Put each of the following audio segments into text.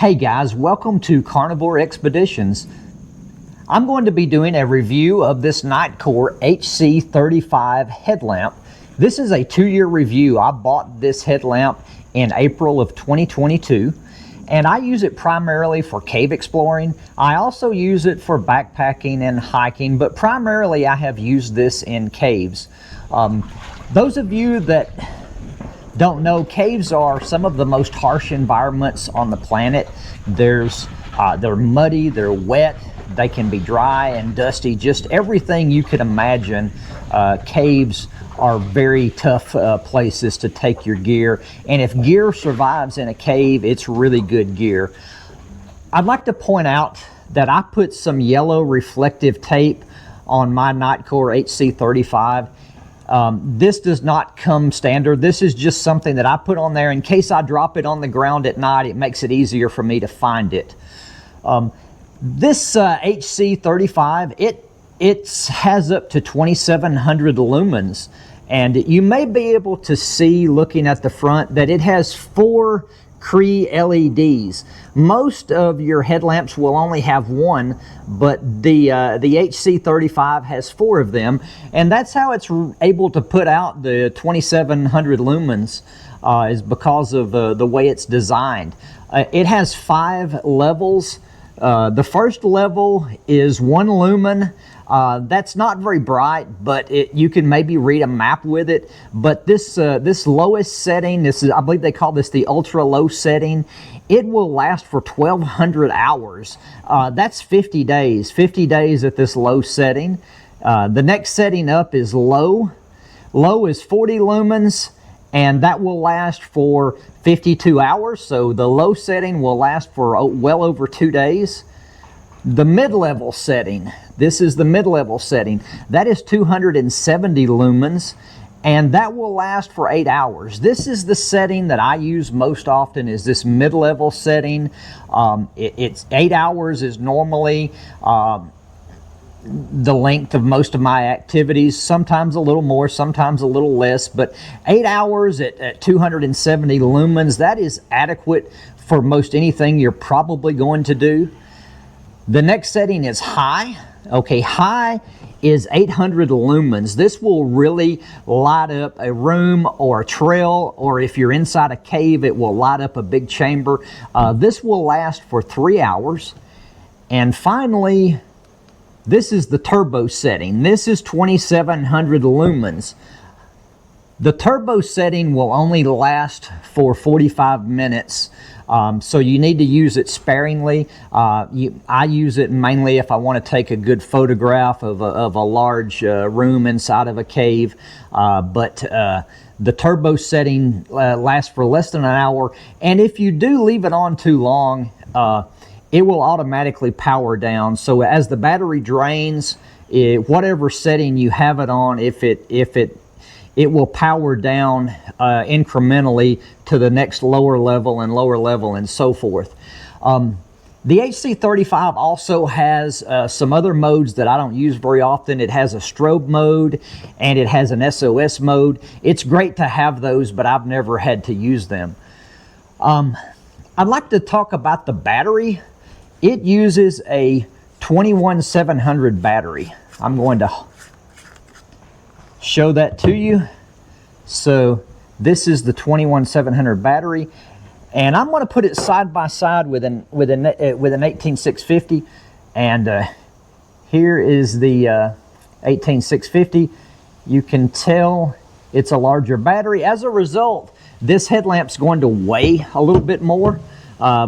Hey guys, welcome to Carnivore Expeditions. I'm going to be doing a review of this Nitecore HC35 headlamp. This is a 2-year review. I bought this headlamp in April of 2022 and I use it primarily for cave exploring. I also use it for backpacking and hiking, but primarily I have used this in caves. Those of you that don't know, caves are some of the most harsh environments on the planet. They're muddy, they're wet, they can be dry and dusty, just everything you could imagine. Caves are very tough places to take your gear, and if gear survives in a cave, it's really good gear. I'd like to point out that I put some yellow reflective tape on my Nitecore HC35. This does not come standard. This is just something that I put on there in case I drop it on the ground at night. It makes it easier for me to find it. This HC35, it has up to 2700 lumens, and you may be able to see looking at the front that it has 4 Cree LEDs. Most of your headlamps will only have 1, but the HC35 has 4 of them, and that's how it's able to put out the 2700 lumens, is because of the way it's designed. It has 5 levels. The first level is 1 lumen. That's not very bright, but you can maybe read a map with it. But this lowest setting, I believe they call this the ultra low setting, it will last for 1200 hours. That's 50 days. 50 days at this low setting. The next setting up is low. Low is 40 lumens, and that will last for 52 hours. So the low setting will last for well over 2 days. The mid-level setting, this is the mid-level setting, that is 270 lumens, and that will last for 8 hours. This is the setting that I use most often, is this mid-level setting. It's 8 hours is normally the length of most of my activities, sometimes a little more, sometimes a little less, but 8 hours at 270 lumens, that is adequate for most anything you're probably going to do. The next setting is high. Okay, high is 800 lumens. This will really light up a room or a trail, or if you're inside a cave, it will light up a big chamber. This will last for 3 hours. And finally, this is the turbo setting. This is 2700 lumens. The turbo setting will only last for 45 minutes. So you need to use it sparingly. I use it mainly if I want to take a good photograph of a large room inside of a cave. But the turbo setting lasts for less than an hour. And if you do leave it on too long, it will automatically power down. So as the battery drains, whatever setting you have it on, it will power down incrementally to the next lower level and so forth. The HC35 also has some other modes that I don't use very often. It has a strobe mode and it has an SOS mode. It's great to have those, but I've never had to use them. I'd like to talk about the battery. It uses a 21700 battery. I'm going to show that to you. So this is the 21700 battery, and I'm going to put it side by side with an 18650, and here is the 18650. You can tell it's a larger battery. As a result, this headlamp's going to weigh a little bit more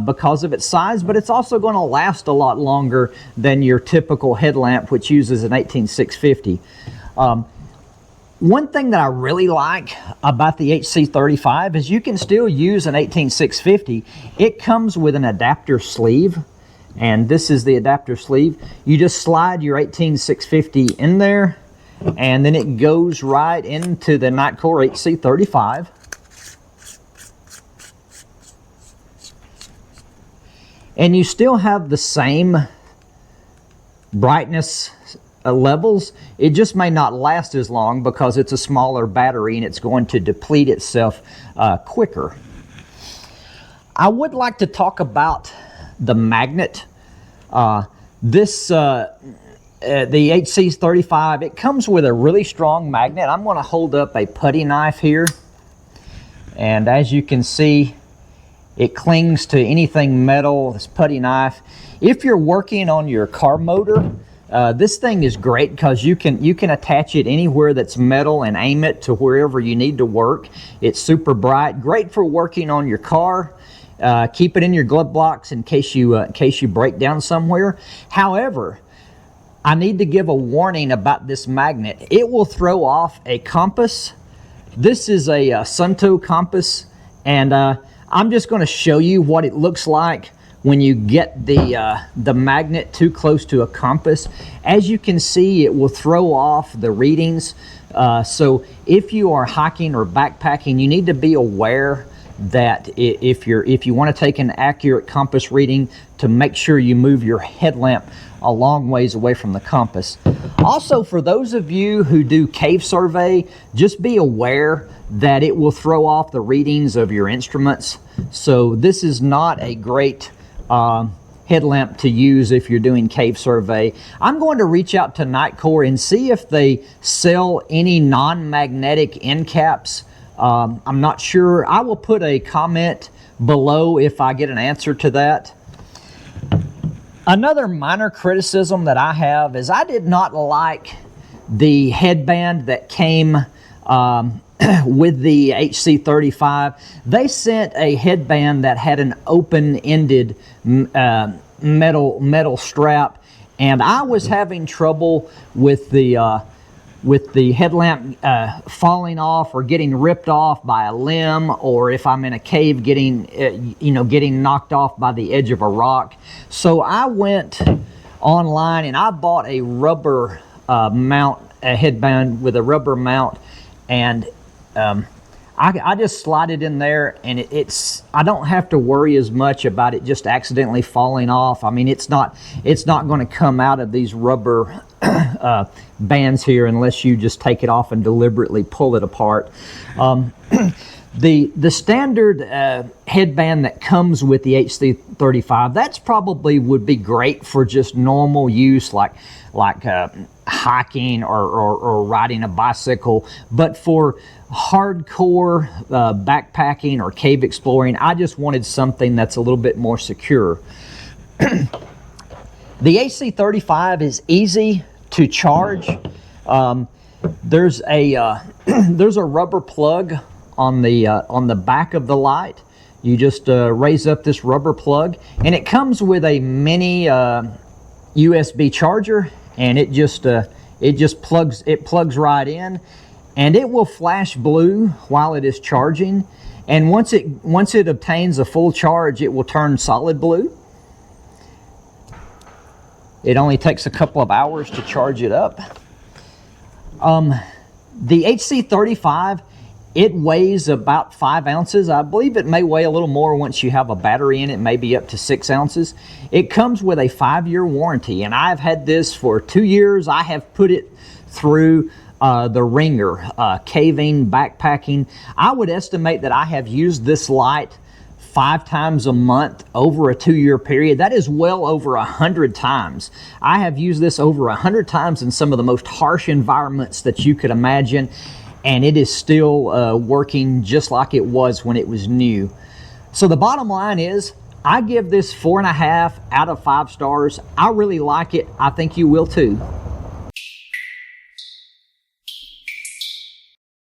because of its size, but it's also going to last a lot longer than your typical headlamp, which uses an 18650. One thing that I really like about the HC35 is you can still use an 18650. It comes with an adapter sleeve, and this is the adapter sleeve. You just slide your 18650 in there, and then it goes right into the Nitecore HC35. And you still have the same brightness levels. It just may not last as long because it's a smaller battery and it's going to deplete itself quicker. I would like to talk about the magnet. The HC35, it comes with a really strong magnet. I'm going to hold up a putty knife here, and as you can see, it clings to anything metal, this putty knife. If you're working on your car motor, this thing is great because you can attach it anywhere that's metal and aim it to wherever you need to work. It's super bright, great for working on your car. Keep it in your glove box in case you break down somewhere. However, I need to give a warning about this magnet. It will throw off a compass. This is a Sunto compass, and I'm just going to show you what it looks like when you get the magnet too close to a compass. As you can see, it will throw off the readings. So if you are hiking or backpacking, you need to be aware that if you want to take an accurate compass reading, to make sure you move your headlamp a long ways away from the compass. Also, for those of you who do cave survey, just be aware that it will throw off the readings of your instruments. So this is not a great headlamp to use if you're doing cave survey. I'm going to reach out to Nitecore and see if they sell any non-magnetic end caps. I'm not sure. I will put a comment below if I get an answer to that. Another minor criticism that I have is I did not like the headband that came with the HC35. They sent a headband that had an open-ended metal strap, and I was having trouble with the headlamp falling off or getting ripped off by a limb, or if I'm in a cave getting knocked off by the edge of a rock. So I went online and I bought a rubber mount, a headband with a rubber mount, and I just slide it in there, and I don't have to worry as much about it just accidentally falling off. I mean, it's not going to come out of these rubber bands here unless you just take it off and deliberately pull it apart. The standard headband that comes with the HC35, that's probably would be great for just normal use, like hiking or riding a bicycle. But for hardcore backpacking or cave exploring, I just wanted something that's a little bit more secure. The HC35 is easy to charge. There's a rubber plug on the back of the light. You just raise up this rubber plug, and it comes with a mini USB charger, and it just plugs right in, and it will flash blue while it is charging. And once it obtains a full charge, it will turn solid blue. It only takes a couple of hours to charge it up. The HC35, it weighs about 5 ounces. I believe it may weigh a little more once you have a battery in it, maybe up to 6 ounces. It comes with a 5-year warranty, and I've had this for 2 years. I have put it through the ringer, caving, backpacking. I would estimate that I have used this light 5 times a month over a 2-year period. That is well over 100 times. I have used this over 100 times in some of the most harsh environments that you could imagine, and it is still working just like it was when it was new. So the bottom line is, I give this 4.5 out of 5 stars. I really like it. I think you will too.